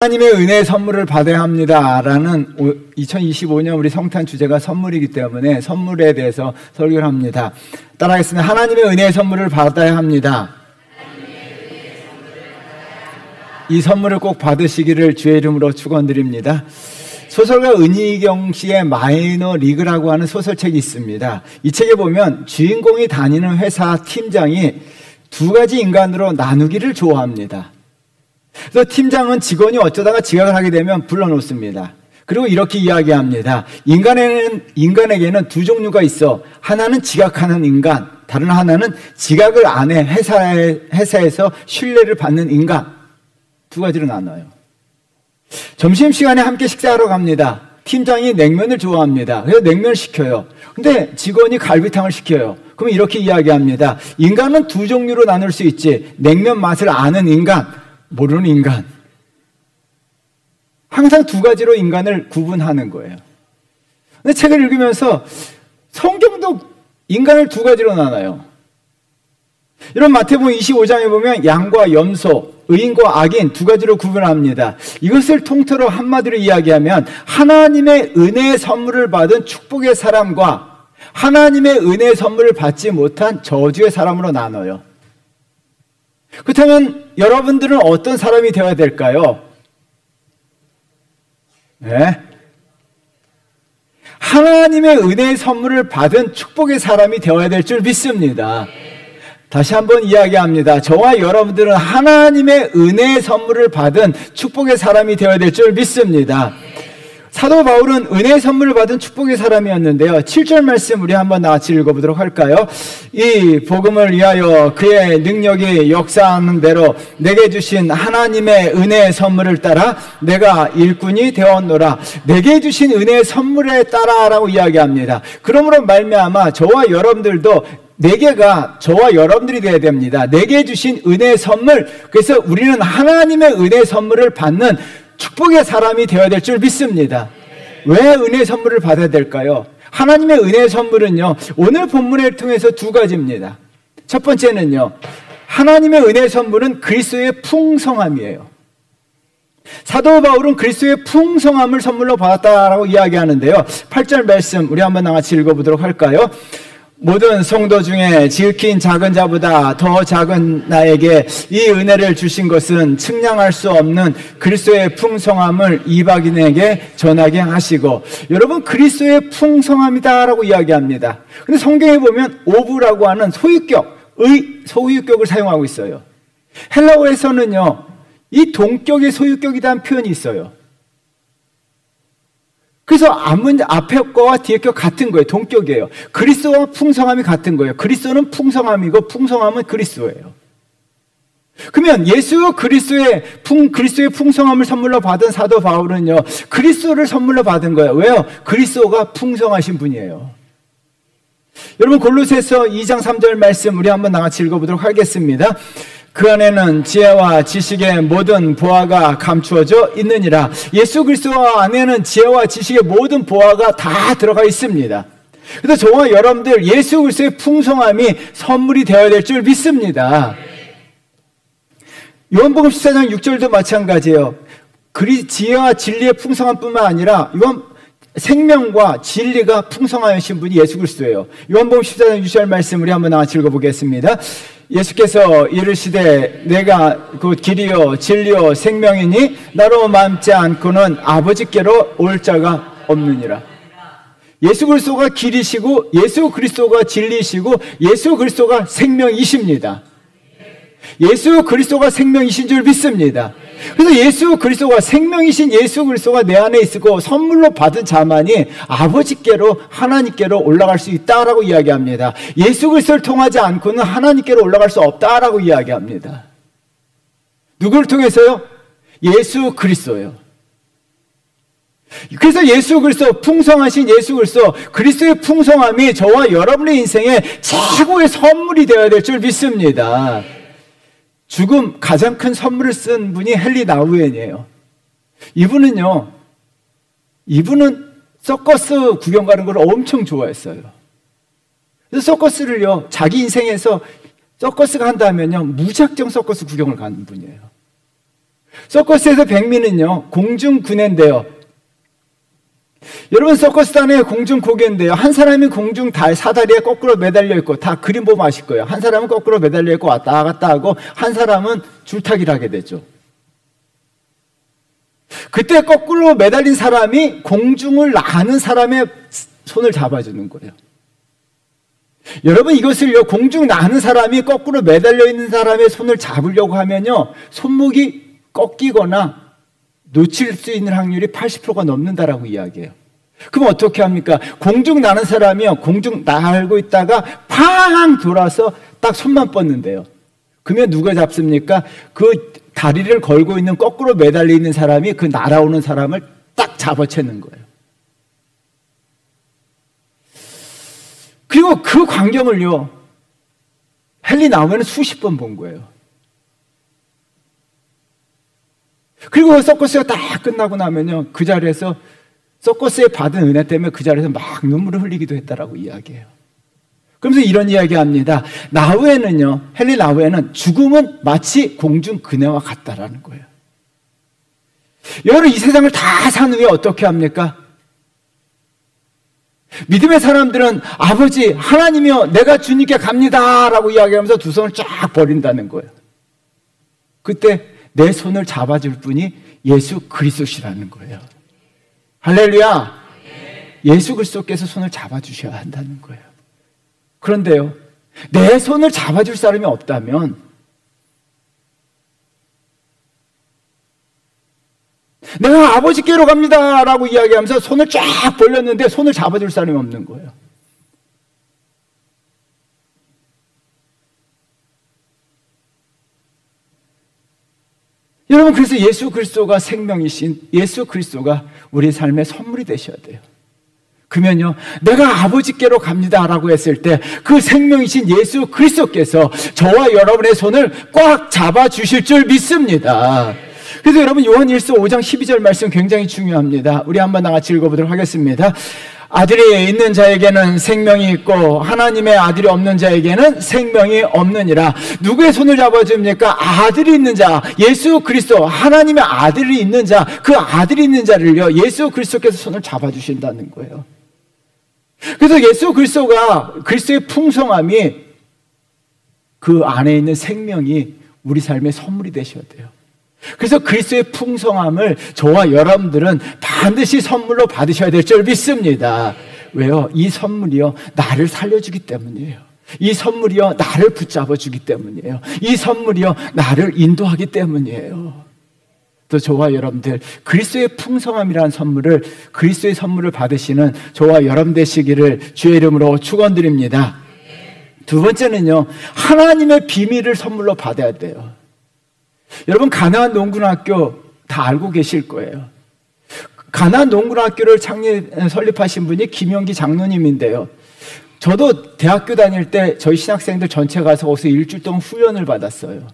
하나님의 은혜의 선물을 받아야 합니다라는 2025년 우리 성탄 주제가 선물이기 때문에 선물에 대해서 설교를 합니다. 따라하겠습니다. 하나님의 은혜의 선물을 받아야 합니다. 이 선물을 꼭 받으시기를 주의 이름으로 축원드립니다. 소설가 은희경 씨의 마이너 리그라고 하는 소설책이 있습니다. 이 책에 보면 주인공이 다니는 회사 팀장이 두 가지 인간으로 나누기를 좋아합니다. 그래서 팀장은 직원이 어쩌다가 지각을 하게 되면 불러놓습니다. 그리고 이렇게 이야기합니다. 인간에게는 두 종류가 있어. 하나는 지각하는 인간, 다른 하나는 지각을 안 해 회사에서 신뢰를 받는 인간. 두 가지로 나눠요. 점심시간에 함께 식사하러 갑니다. 팀장이 냉면을 좋아합니다. 그래서 냉면을 시켜요. 근데 직원이 갈비탕을 시켜요. 그럼 이렇게 이야기합니다. 인간은 두 종류로 나눌 수 있지. 냉면 맛을 아는 인간, 모르는 인간. 항상 두 가지로 인간을 구분하는 거예요. 근데 책을 읽으면서 성경도 인간을 두 가지로 나눠요. 이런 마태복음 25장에 보면 양과 염소, 의인과 악인 두 가지로 구분합니다. 이것을 통틀어 한마디로 이야기하면 하나님의 은혜의 선물을 받은 축복의 사람과 하나님의 은혜의 선물을 받지 못한 저주의 사람으로 나눠요. 그렇다면 여러분들은 어떤 사람이 되어야 될까요? 네. 하나님의 은혜의 선물을 받은 축복의 사람이 되어야 될 줄 믿습니다. 다시 한번 이야기합니다. 저와 여러분들은 하나님의 은혜의 선물을 받은 축복의 사람이 되어야 될 줄 믿습니다. 사도 바울은 은혜의 선물을 받은 축복의 사람이었는데요. 7절 말씀 우리 한번 같이 읽어보도록 할까요? 이 복음을 위하여 그의 능력이 역사하는 대로 내게 주신 하나님의 은혜의 선물을 따라 내가 일꾼이 되었노라. 내게 주신 은혜의 선물에 따라라고 이야기합니다. 그러므로 말미암아 저와 여러분들도 내게가 저와 여러분들이 되어야 됩니다. 내게 주신 은혜의 선물, 그래서 우리는 하나님의 은혜의 선물을 받는 축복의 사람이 되어야 될 줄 믿습니다. 왜 은혜의 선물을 받아야 될까요? 하나님의 은혜의 선물은요, 오늘 본문을 통해서 두 가지입니다. 첫 번째는요, 하나님의 은혜의 선물은 그리스도의 풍성함이에요. 사도 바울은 그리스도의 풍성함을 선물로 받았다라고 이야기하는데요. 8절 말씀 우리 한번 같이 읽어보도록 할까요? 모든 성도 중에 지극히 작은 자보다 더 작은 나에게 이 은혜를 주신 것은 측량할 수 없는 그리스도의 풍성함을 이방인에게 전하게 하시고. 여러분, 그리스도의 풍성함이다라고 이야기합니다. 근데 성경에 보면 오브라고 하는 소유격을 사용하고 있어요. 헬라어에서는요, 이 동격의 소유격이라는 표현이 있어요. 그래서 앞에 거와 뒤에 거 같은 거예요. 동격이에요. 그리스도와 풍성함이 같은 거예요. 그리스도는 풍성함이고 풍성함은 그리스도예요. 그러면 예수 그리스도의 풍성함을 선물로 받은 사도 바울은요, 그리스도를 선물로 받은 거예요. 왜요? 그리스도가 풍성하신 분이에요. 여러분, 골로새서 2장 3절 말씀 우리 한번 같이 읽어보도록 하겠습니다. 그 안에는 지혜와 지식의 모든 보화가 감추어져 있느니라. 예수 그리스도 안에는 지혜와 지식의 모든 보화가 다 들어가 있습니다. 그래서 저와 여러분들 예수 그리스도의 풍성함이 선물이 되어야 될 줄 믿습니다. 요한복음 14장 6절도 마찬가지예요. 지혜와 진리의 풍성함뿐만 아니라 생명과 진리가 풍성하신 분이 예수 그리스도예요. 요한복음 14장 6절 말씀 우리 한번 같이 읽어보겠습니다. 예수께서 이르시되 내가 곧 길이요 진리요 생명이니 나로 맘지 않고는 아버지께로 올 자가 없느니라. 예수 그리스도가 길이시고 예수 그리스도가 진리시고 예수 그리스도가 생명이십니다. 예수 그리스도가 생명이신 줄 믿습니다. 그래서 예수 그리스도가 생명이신 예수 그리스도가 내 안에 있고 선물로 받은 자만이 아버지께로 하나님께로 올라갈 수 있다라고 이야기합니다. 예수 그리스도를 통하지 않고는 하나님께로 올라갈 수 없다라고 이야기합니다. 누구를 통해서요? 예수 그리스도예요. 그래서 예수 그리스도, 풍성하신 예수 그리스도, 그리스도의 풍성함이 저와 여러분의 인생에 최고의 선물이 되어야 될 줄 믿습니다. 죽음 가장 큰 선물을 쓴 분이 헨리 나우엔이에요. 이분은 서커스 구경 가는 걸 엄청 좋아했어요. 그래서 서커스를요, 자기 인생에서 서커스가 한다면요, 무작정 서커스 구경을 가는 분이에요. 서커스에서 백미는요, 공중구내인데요. 여러분, 서커스단의 공중고개인데요. 한 사람이 공중 사다리에 거꾸로 매달려 있고, 다 그림 보면 아실 거예요. 한 사람은 거꾸로 매달려 있고 왔다 갔다 하고, 한 사람은 줄타기를 하게 되죠. 그때 거꾸로 매달린 사람이 공중을 나는 사람의 손을 잡아주는 거예요. 여러분, 이것을요, 공중 나는 사람이 거꾸로 매달려 있는 사람의 손을 잡으려고 하면요, 손목이 꺾이거나 놓칠 수 있는 확률이 80%가 넘는다라고 이야기해요. 그럼 어떻게 합니까? 공중 나는 사람이요, 공중 날고 있다가 팡 돌아서 딱 손만 뻗는데요. 그러면 누가 잡습니까? 그 다리를 걸고 있는 거꾸로 매달려 있는 사람이 그 날아오는 사람을 딱 잡아채는 거예요. 그리고 그 광경을요, 헨리 나우에는 수십 번 본 거예요. 그리고 서커스가 딱 끝나고 나면요, 그 자리에서 서커스에 받은 은혜 때문에 그 자리에서 막 눈물을 흘리기도 했다라고 이야기해요. 그러면서 이런 이야기 합니다. 나우에는요, 헨리 나우에는 죽음은 마치 공중 그네와 같다라는 거예요. 여러분, 이 세상을 다 산 후에 어떻게 합니까? 믿음의 사람들은 아버지 하나님이여 내가 주님께 갑니다 라고 이야기하면서 두 손을 쫙 버린다는 거예요. 그때 내 손을 잡아줄 분이 예수 그리스도시라는 거예요. 할렐루야. 예수 그리스도께서 손을 잡아주셔야 한다는 거예요. 그런데요, 내 손을 잡아줄 사람이 없다면 내가 아버지께로 갑니다 라고 이야기하면서 손을 쫙 벌렸는데 손을 잡아줄 사람이 없는 거예요. 여러분, 그래서 예수 그리스도가 생명이신 예수 그리스도가 우리 삶의 선물이 되셔야 돼요. 그러면요, 내가 아버지께로 갑니다 라고 했을 때 그 생명이신 예수 그리스도께서 저와 여러분의 손을 꽉 잡아주실 줄 믿습니다. 그래서 여러분, 요한일서 5장 12절 말씀 굉장히 중요합니다. 우리 한번 다 같이 읽어보도록 하겠습니다. 아들이 있는 자에게는 생명이 있고 하나님의 아들이 없는 자에게는 생명이 없느니라. 누구의 손을 잡아줍니까? 아들이 있는 자, 예수 그리스도, 하나님의 아들이 있는 자, 그 아들이 있는 자를요, 예수 그리스도께서 손을 잡아주신다는 거예요. 그래서 예수 그리스도가, 그리스도의 풍성함이, 그 안에 있는 생명이 우리 삶의 선물이 되셔야 돼요. 그래서 그리스도의 풍성함을 저와 여러분들은 반드시 선물로 받으셔야 될 줄 믿습니다. 왜요? 이 선물이요, 나를 살려주기 때문이에요. 이 선물이요, 나를 붙잡아주기 때문이에요. 이 선물이요, 나를 인도하기 때문이에요. 또 저와 여러분들, 그리스도의 풍성함이라는 선물을, 그리스도의 선물을 받으시는 저와 여러분 되시기를 주의 이름으로 축원드립니다. 두 번째는요, 하나님의 비밀을 선물로 받아야 돼요. 여러분, 가나안 농군학교 다 알고 계실 거예요. 가나안 농군학교를 설립하신 분이 김영기 장로님인데요. 저도 대학교 다닐 때 저희 신학생들 전체 가서 거기서 일주일 동안 훈련을 받았어요.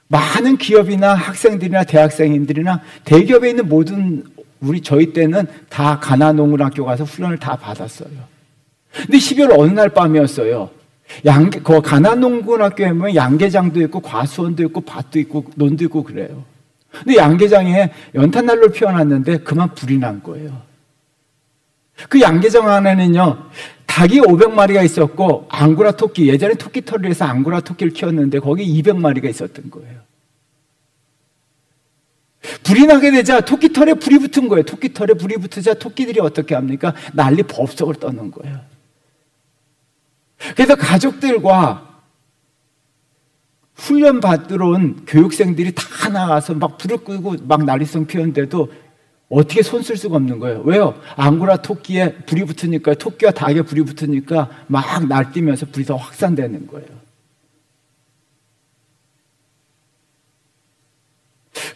많은 기업이나 학생들이나 대학생들이나 대기업에 있는 모든 저희 때는 다 가나안 농군학교 가서 훈련을 다 받았어요. 근데 12월 어느 날 밤이었어요. 그 가나안 농군학교에 보면 양계장도 있고 과수원도 있고 밭도 있고 논도 있고 그래요. 근데 양계장에 연탄난로를 피워놨는데 그만 불이 난 거예요. 그 양계장 안에는요, 닭이 500마리가 있었고 앙고라 토끼, 예전에 토끼털을 해서 앙고라 토끼를 키웠는데 거기 200마리가 있었던 거예요. 불이 나게 되자 토끼털에 불이 붙은 거예요. 토끼털에 불이 붙으자 토끼들이 어떻게 합니까? 난리 법석을 떠는 거예요. 그래서 가족들과 훈련 받으러 온 교육생들이 다 나가서 막 불을 끄고 막 난리성 피웠는데도 어떻게 손 쓸 수가 없는 거예요. 왜요? 앙고라 토끼에 불이 붙으니까, 토끼와 닭에 불이 붙으니까 막 날뛰면서 불이 더 확산되는 거예요.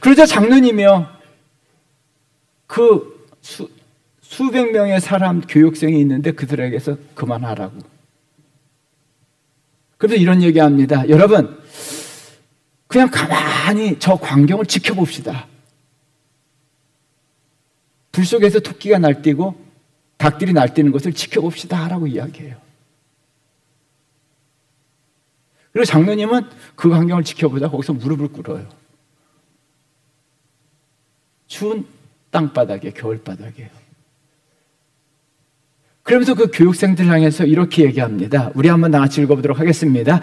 그러자 장로님이요, 그 수백 명의 사람 교육생이 있는데 그들에게서 그만하라고. 그래서 이런 얘기합니다. 여러분, 그냥 가만히 저 광경을 지켜봅시다. 불 속에서 토끼가 날뛰고 닭들이 날뛰는 것을 지켜봅시다 라고 이야기해요. 그리고 장로님은 그 광경을 지켜보자 거기서 무릎을 꿇어요. 추운 땅바닥에, 겨울바닥이에요. 그러면서 그 교육생들 향해서 이렇게 얘기합니다. 우리 한번 다 같이 읽어보도록 하겠습니다.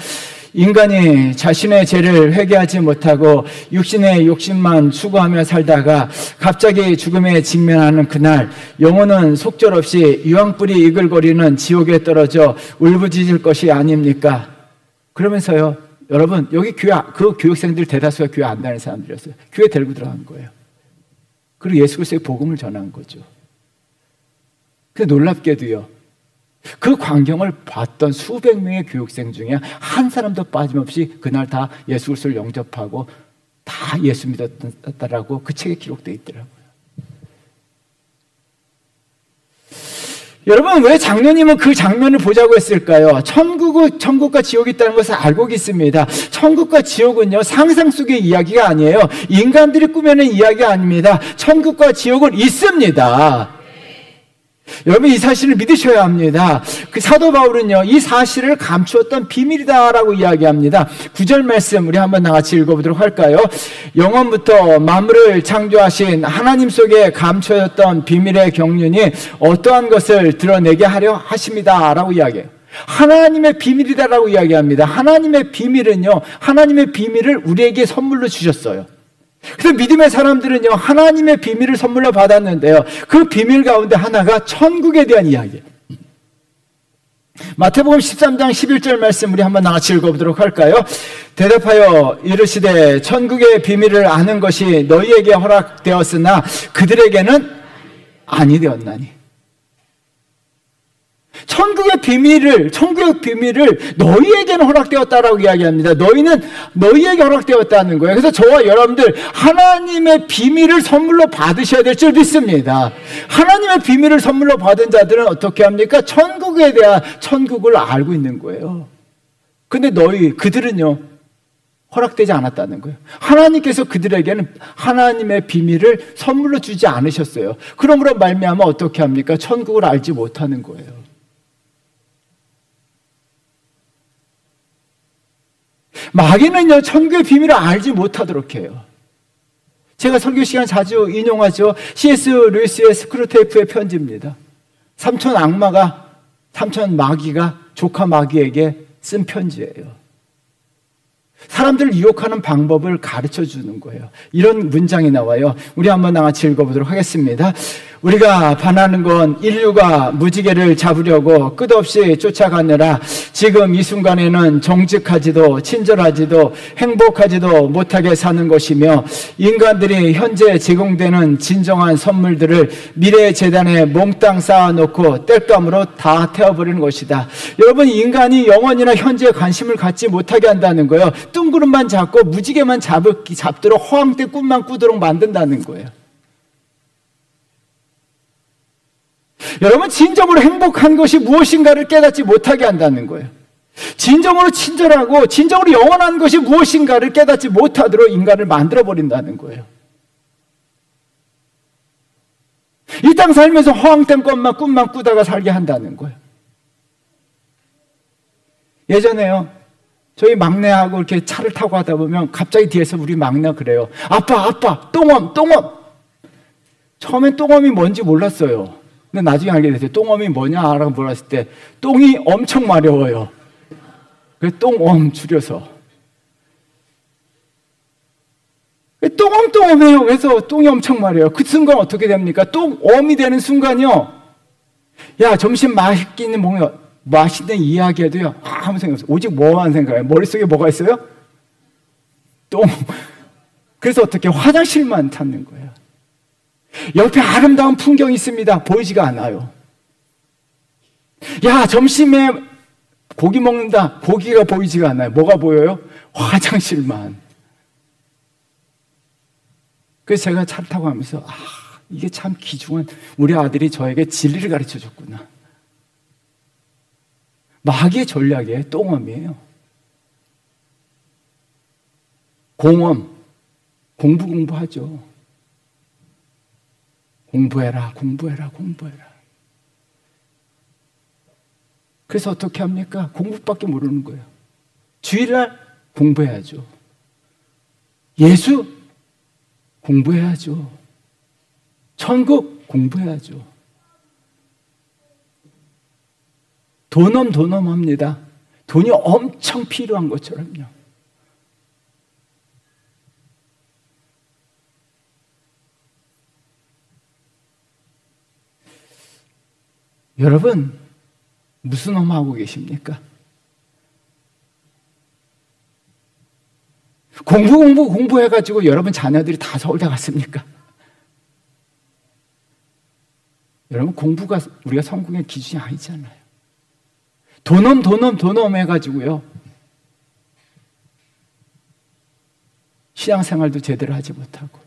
인간이 자신의 죄를 회개하지 못하고 육신의 욕심만 추구하며 살다가 갑자기 죽음에 직면하는 그날, 영혼은 속절없이 유황불이 이글거리는 지옥에 떨어져 울부짖을 것이 아닙니까? 그러면서요, 여러분, 여기 그 교육생들 대다수가 교회 안 다니는 사람들이었어요. 교회 데리고 들어간 거예요. 그리고 예수 그리스도의 복음을 전한 거죠. 근데 놀랍게도요, 그 광경을 봤던 수백 명의 교육생 중에 한 사람도 빠짐없이 그날 다 예수 그리스도를 영접하고 다 예수 믿었다라고 그 책에 기록되어 있더라고요. 여러분, 왜 장로님은 그 장면을 보자고 했을까요? 천국과 지옥이 있다는 것을 알고 있습니다. 천국과 지옥은요, 상상 속의 이야기가 아니에요. 인간들이 꾸며낸 이야기가 아닙니다. 천국과 지옥은 있습니다. 여러분, 이 사실을 믿으셔야 합니다. 그 사도 바울은요, 이 사실을 감추었던 비밀이다라고 이야기합니다. 9절 말씀 우리 한번 같이 읽어보도록 할까요? 영원부터 만물을 창조하신 하나님 속에 감춰졌던 비밀의 경륜이 어떠한 것을 드러내게 하려 하십니다라고 이야기해요. 하나님의 비밀이다라고 이야기합니다. 하나님의 비밀은요, 하나님의 비밀을 우리에게 선물로 주셨어요. 그래서 믿음의 사람들은요, 하나님의 비밀을 선물로 받았는데요, 그 비밀 가운데 하나가 천국에 대한 이야기예요. 마태복음 13장 11절 말씀 우리 한번 같이 읽어보도록 할까요? 대답하여 이르시되 천국의 비밀을 아는 것이 너희에게 허락되었으나 그들에게는 아니 되었나니. 천국의 비밀을 너희에게는 허락되었다라고 이야기합니다. 너희에게 허락되었다는 거예요. 그래서 저와 여러분들 하나님의 비밀을 선물로 받으셔야 될 줄 믿습니다. 하나님의 비밀을 선물로 받은 자들은 어떻게 합니까? 천국을 알고 있는 거예요. 근데 그들은요, 허락되지 않았다는 거예요. 하나님께서 그들에게는 하나님의 비밀을 선물로 주지 않으셨어요. 그러므로 말미암아 어떻게 합니까? 천국을 알지 못하는 거예요. 마귀는요, 천국의 비밀을 알지 못하도록 해요. 제가 설교 시간 자주 인용하죠. C.S. 루이스의 스크루테이프의 편지입니다. 삼촌 마귀가 조카 마귀에게 쓴 편지예요. 사람들을 유혹하는 방법을 가르쳐 주는 거예요. 이런 문장이 나와요. 우리 한번 같이 읽어보도록 하겠습니다. 우리가 바라는 건 인류가 무지개를 잡으려고 끝없이 쫓아가느라 지금 이 순간에는 정직하지도 친절하지도 행복하지도 못하게 사는 것이며, 인간들이 현재 제공되는 진정한 선물들을 미래의 재단에 몽땅 쌓아놓고 땔감으로 다 태워버리는 것이다. 여러분, 인간이 영원이나 현재에 관심을 갖지 못하게 한다는 거예요. 뚱그름만 잡고 무지개만 잡도록 허황 때 꿈만 꾸도록 만든다는 거예요. 여러분, 진정으로 행복한 것이 무엇인가를 깨닫지 못하게 한다는 거예요. 진정으로 친절하고 진정으로 영원한 것이 무엇인가를 깨닫지 못하도록 인간을 만들어버린다는 거예요. 이 땅 살면서 허황된 것만 꿈만 꾸다가 살게 한다는 거예요. 예전에요, 저희 막내하고 이렇게 차를 타고 가다 보면 갑자기 뒤에서 우리 막내가 그래요. 아빠, 똥엄. 처음엔 똥엄이 뭔지 몰랐어요. 근데 나중에 알게 됐어요. 똥엄이 뭐냐라고 물었을 때 똥이 엄청 마려워요. 그래서 똥엄 줄여서. 똥엄해요. 그래서 똥이 엄청 마려워요. 그 순간 어떻게 됩니까? 똥엄이 되는 순간이요, 야, 점심 맛있는 이야기 해도요, 아무 생각 없어요. 오직 뭐만 생각해요? 머릿속에 뭐가 있어요? 똥. 그래서 어떻게 화장실만 찾는 거예요. 옆에 아름다운 풍경이 있습니다. 보이지가 않아요. 야, 점심에 고기 먹는다. 고기가 보이지가 않아요. 뭐가 보여요? 화장실만. 그래서 제가 차를 타고 가면서 이게 참 귀중한, 우리 아들이 저에게 진리를 가르쳐 줬구나. 마귀의 전략이에요. 똥엄이에요. 공엄. 공부하죠. 공부해라. 그래서 어떻게 합니까? 공부밖에 모르는 거예요. 주일날 공부해야죠. 예수 공부해야죠. 천국 공부해야죠. 도넘도넘합니다. 돈이 엄청 필요한 것처럼요. 여러분, 무슨 험하고 계십니까? 공부해가지고 여러분 자녀들이 다 서울대 갔습니까? 여러분, 공부가 우리가 성공의 기준이 아니잖아요. 도넘 해가지고요, 신앙생활도 제대로 하지 못하고.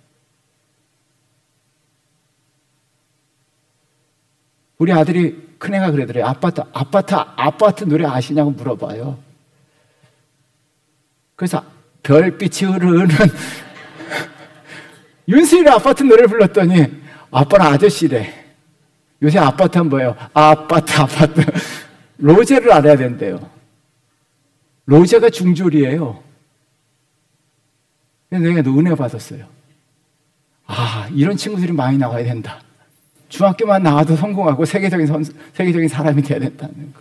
우리 아들이, 큰애가 그러더래요. 아파트 노래 아시냐고 물어봐요. 그래서 별빛이 흐르는 윤수일의 아파트 노래를 불렀더니 아빠는 아저씨래. 요새 아파트는 뭐예요? 아파트. 로제를 알아야 된대요. 로제가 중졸이에요. 내가 은혜 받았어요. 아, 이런 친구들이 많이 나와야 된다. 중학교만 나와도 성공하고 세계적인 사람이 돼야 된다는 거.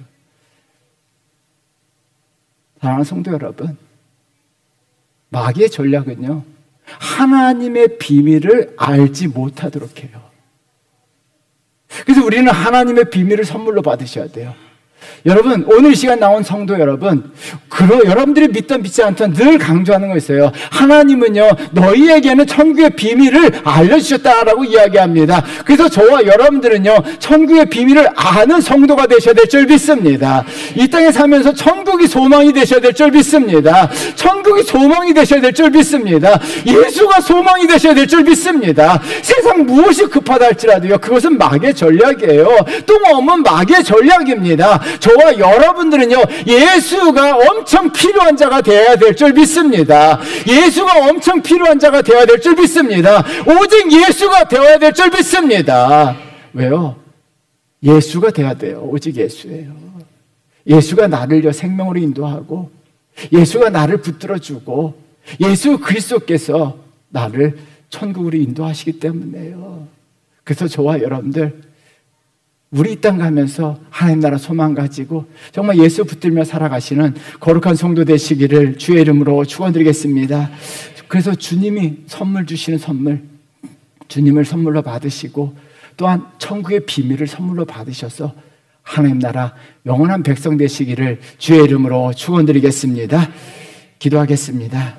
사랑하는 성도 여러분, 마귀의 전략은요, 하나님의 비밀을 알지 못하도록 해요. 그래서 우리는 하나님의 비밀을 선물로 받으셔야 돼요. 여러분, 오늘 이 시간 나온 성도 여러분, 여러분들이 믿든 믿지 않든 늘 강조하는 거 있어요. 하나님은요, 너희에게는 천국의 비밀을 알려주셨다라고 이야기합니다. 그래서 저와 여러분들은요, 천국의 비밀을 아는 성도가 되셔야 될 줄 믿습니다. 이 땅에 살면서 천국이 소망이 되셔야 될 줄 믿습니다. 천국이 소망이 되셔야 될 줄 믿습니다. 예수가 소망이 되셔야 될 줄 믿습니다. 세상 무엇이 급하다 할지라도요, 그것은 마귀의 전략이에요. 똥없는 마귀의 전략입니다. 저와 여러분들은요, 예수가 엄청 필요한 자가 되어야 될 줄 믿습니다. 예수가 엄청 필요한 자가 되어야 될 줄 믿습니다. 오직 예수가 되어야 될 줄 믿습니다. 왜요? 예수가 되어야 돼요. 오직 예수예요. 예수가 나를요, 생명으로 인도하고, 예수가 나를 붙들어주고, 예수 그리스도께서 나를 천국으로 인도하시기 때문에요. 그래서 저와 여러분들, 우리 이 땅 가면서 하나님 나라 소망 가지고 정말 예수 붙들며 살아가시는 거룩한 성도 되시기를 주의 이름으로 축원드리겠습니다. 그래서 주님이 선물 주시는 선물, 주님을 선물로 받으시고 또한 천국의 비밀을 선물로 받으셔서 하나님 나라 영원한 백성 되시기를 주의 이름으로 축원드리겠습니다. 기도하겠습니다.